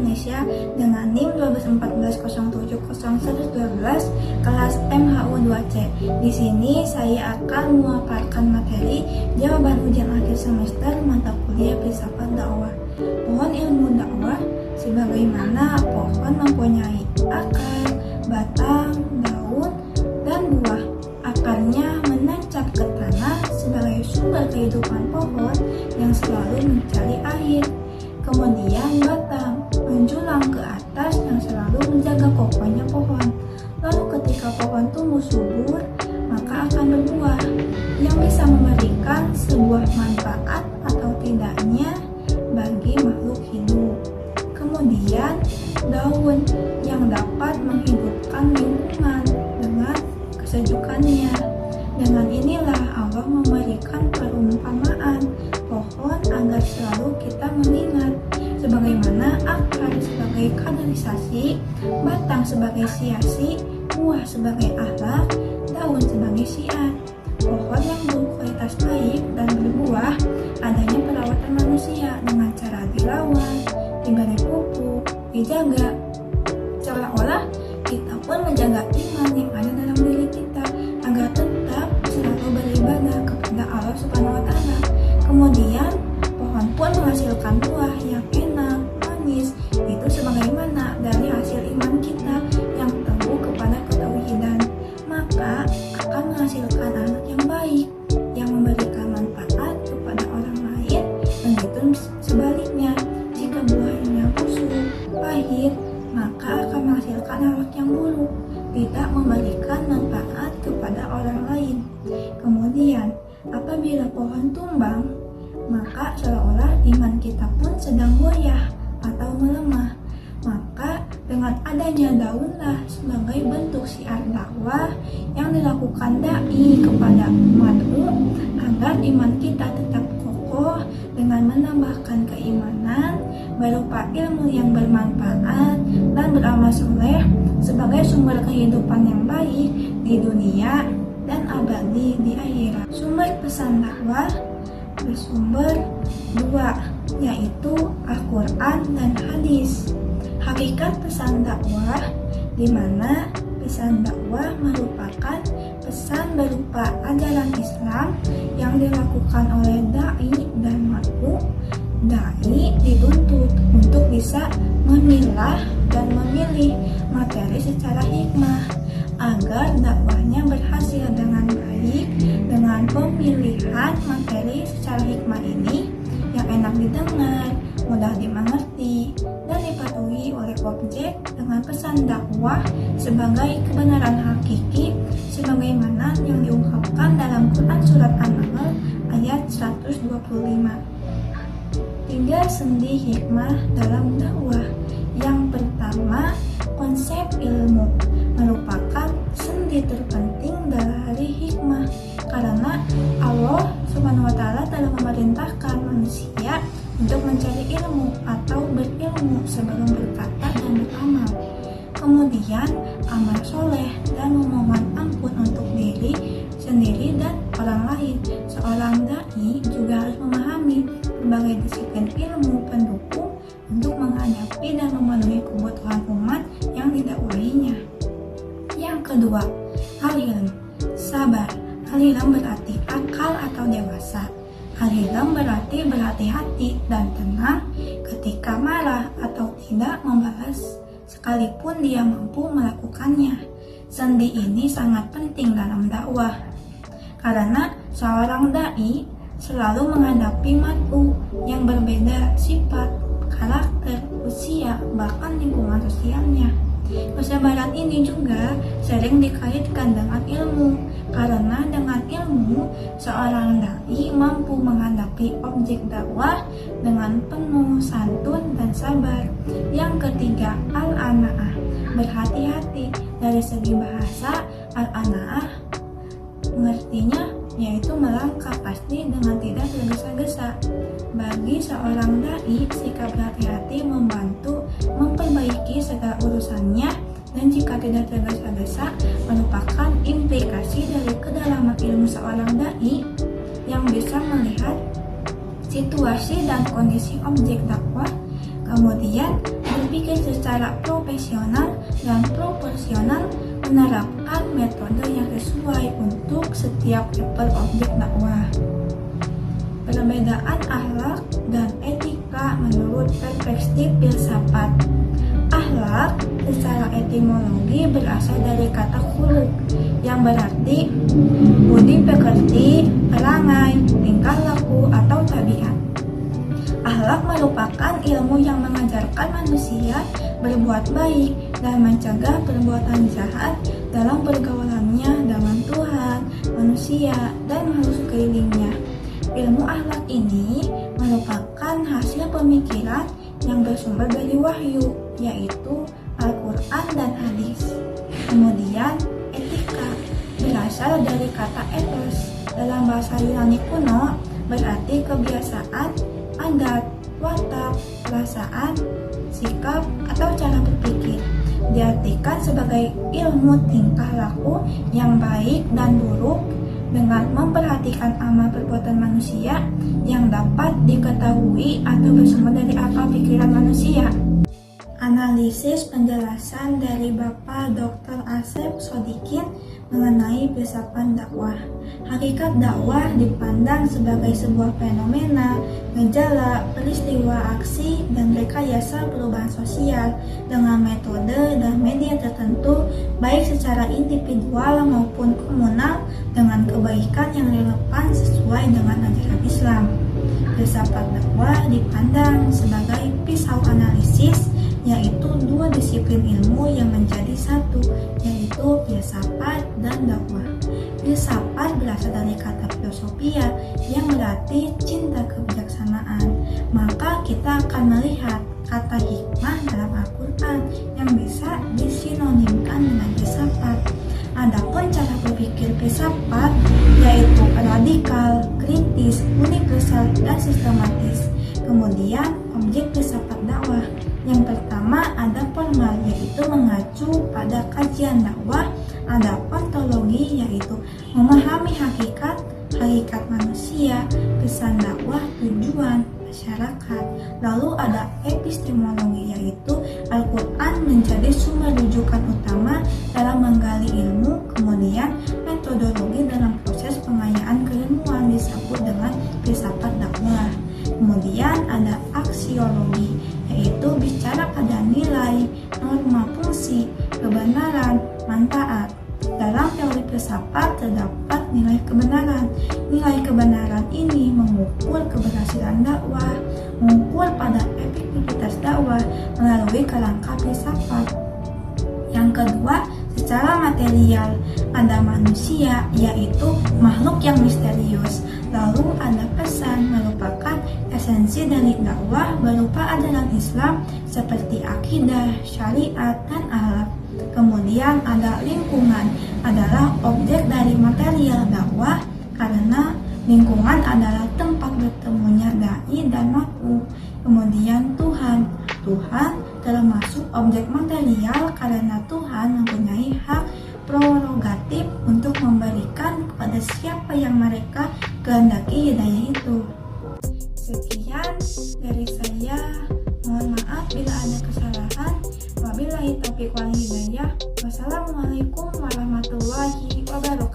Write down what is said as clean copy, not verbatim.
Indonesia dengan NIM 2014070112 kelas MHU2C. Di sini saya akan memaparkan materi jawaban ujian akhir semester mata kuliah filsafat dakwah. Pohon ilmu dakwah sebagaimana pohon mempunyai akar, batang, daun, dan buah. Akarnya menancap ke tanah sebagai sumber kehidupan pohon yang selalu mencari air. Kemudian batang menjulang ke atas yang selalu menjaga kokohnya pohon. Lalu ketika pohon tumbuh subur, maka akan berbuah yang bisa memberikan sebuah manfaat atau tidaknya bagi makhluk hidup. Kemudian daun yang dapat menghidupkan lingkungan dengan kesejukannya. Dengan inilah Allah memberikan perumpamaan pohon agar selalu kita mengingat, sebagaimana akar sebagai kaderisasi, batang sebagai siasi, buah sebagai akhlak, daun sebagai syiar. Pohon yang berkualitas baik dan berbuah adanya perawatan manusia dengan cara dirawat, diberi pupuk, dijaga. Seolah-olah kita pun menjaga iman yang ada dalam diri kita agar tetap selalu beribadah kepada Allah Subhanahu wa Ta'ala. Kemudian pohon pun menghasilkan buah yang enak, manis. Itu sebagaimana dari hasil iman kita yang teguh kepada ketauhidan. Maka akan menghasilkan anak yang baik, yang memberikan manfaat kepada orang lain. Dan itu sebaliknya, jika buahnya busuk, pahit, maka akan menghasilkan anak yang buruk, tidak memberikan manfaat kepada orang lain. Kemudian, apabila pohon tumbang, maka seolah-olah iman kita pun sedang goyah atau melemah. Maka dengan adanya daunlah sebagai bentuk syiar dakwah yang dilakukan dai kepada umatku agar iman kita tetap kokoh dengan menambahkan keimanan berupa ilmu yang bermanfaat dan beramal soleh sebagai sumber kehidupan yang baik di dunia dan abadi di akhirat. Sumber pesan dakwah bersumber dua, yaitu Al-Quran dan hadis. Hakikat pesan dakwah, di mana pesan dakwah merupakan pesan berupa ajaran Islam yang dilakukan oleh dai dan makhluk. Dai dituntut untuk bisa memilah dan memilih materi secara hikmah agar dakwahnya berhasil dengan baik. Dengan pemilihan materi secara hikmah ini yang enak didengar, mudah dimengerti, dan dipatuhi oleh objek dengan pesan dakwah sebagai kebenaran hakiki sebagaimana yang diungkapkan dalam Quran Surat An-Nahl ayat 125. 3 sendi hikmah dalam dakwah. Yang pertama, konsep ilmu merupakan sendi terpenting dari hikmah, karena Allah Subhanahu wa Ta'ala telah memerintahkan manusia untuk mencari ilmu atau berilmu sebelum berkata dan beramal. Kemudian amal soleh dan memohon ampun untuk diri sendiri dan orang lain. Seorang dai juga harus memahami berbagai disiplin ilmu pendukung untuk menghadapi dan memenuhi kebutuhan umat yang didakwahinya. Yang kedua, al-ilm, sabar. Al-ilm berarti akal atau dewasa. Al-ilm berarti berhati-hati dan tenang ketika marah atau tidak membalas sekalipun dia mampu melakukannya. Sendi ini sangat penting dalam dakwah karena seorang dai selalu menghadapi makhluk yang berbeda sifat, karakter, usia, bahkan lingkungan sosialnya. Kesabaran ini juga sering dikaitkan dengan ilmu, karena dengan ilmu seorang dai mampu menghadapi objek dakwah dengan penuh santun dan sabar. Yang ketiga, al-ana'ah, berhati-hati. Dari segi bahasa, al-ana'ah mengertinya yaitu melangkah pasti dengan tidak tergesa-gesa. Bagi seorang dai, sikap berhati-hati membantu memperbaiki segala urusannya, dan jika tidak tergesa-gesa merupakan implikasi dari kedalaman ilmu seorang dai yang bisa melihat situasi dan kondisi objek dakwah. Kemudian berpikir secara profesional dan proporsional, menerapkan metode yang sesuai untuk setiap level objek dakwah. Perbedaan akhlak dan etika menurut perspektif filsafat. Akhlak secara etimologi berasal dari kata khuluq yang berarti budi pekerti, perangai, tingkah laku, atau tabiat. Akhlak merupakan ilmu yang mengajarkan manusia berbuat baik dan mencegah perbuatan jahat dalam pergaulannya dengan Tuhan, manusia, dan makhluk sekelilingnya. Ilmu akhlak ini merupakan hasil pemikiran yang bersumber dari wahyu, yaitu Al-Quran dan hadis. Kemudian, etika berasal dari kata ethos. Dalam bahasa Yunani kuno, berarti kebiasaan, adat, watak, perasaan, sikap, atau cara berpikir. Diartikan sebagai ilmu tingkah laku yang baik dan buruk dengan memperhatikan amal perbuatan manusia yang dapat diketahui atau bersumber dari akal pikiran manusia. Analisis penjelasan dari Bapak Dr. Asep Sodikin mengenai filsafat dakwah. Hakikat dakwah dipandang sebagai sebuah fenomena, gejala, peristiwa, aksi, dan rekayasa perubahan sosial dengan metode dan media tertentu, baik secara individual maupun komunal, dengan kebaikan yang relevan sesuai dengan ajaran Islam. Filsafat dakwah dipandang sebagai pisau analisis, yaitu dua disiplin ilmu yang menjadi satu, yaitu filsafat dan dakwah. Filsafat berasal dari kata filosofia yang berarti cinta kebijaksanaan. Maka kita akan melihat kata hikmah dalam Al-Quran yang bisa disinonimkan dengan filsafat. Adapun cara berpikir filsafat yaitu radikal, kritis, universal, dan sistematis. Kemudian objek filsafat dakwah. Yang pertama ada formal, yaitu mengacu pada kajian dakwah. Ada ontologi, yaitu memahami hakikat manusia, pesan dakwah, tujuan masyarakat. Lalu ada epistemologi, yaitu Al-Quran menjadi sumber rujukan utama dalam menggali ilmu. Kemudian metodologi dalam proses pengayaan keilmuan disebut dengan filsafat dakwah. Kemudian ada aksiologi, yaitu bicara pada nilai, norma, fungsi, kebenaran, manfaat. Dalam teori filsafat terdapat nilai kebenaran. Nilai kebenaran ini mengukur keberhasilan dakwah, mengukur pada efektivitas dakwah melalui kerangka filsafat. Yang kedua, secara material, ada manusia, yaitu makhluk yang misterius. Lalu ada pesan, merupakan esensi dari dakwah berupa ajaran Islam seperti akidah, syariat, dan akhlak. Kemudian ada lingkungan, adalah objek dari material dakwah karena lingkungan adalah tempat bertemunya dai dan makhluk. Kemudian Tuhan termasuk objek material karena Tuhan mempunyai hak prerogatif untuk memberikan kepada siapa yang mereka kehendaki hidayah itu. Sekian dari saya, mohon maaf bila ada kesalahan. Wabillahi taufiq wal hidayah. Wassalamualaikum warahmatullahi wabarakatuh.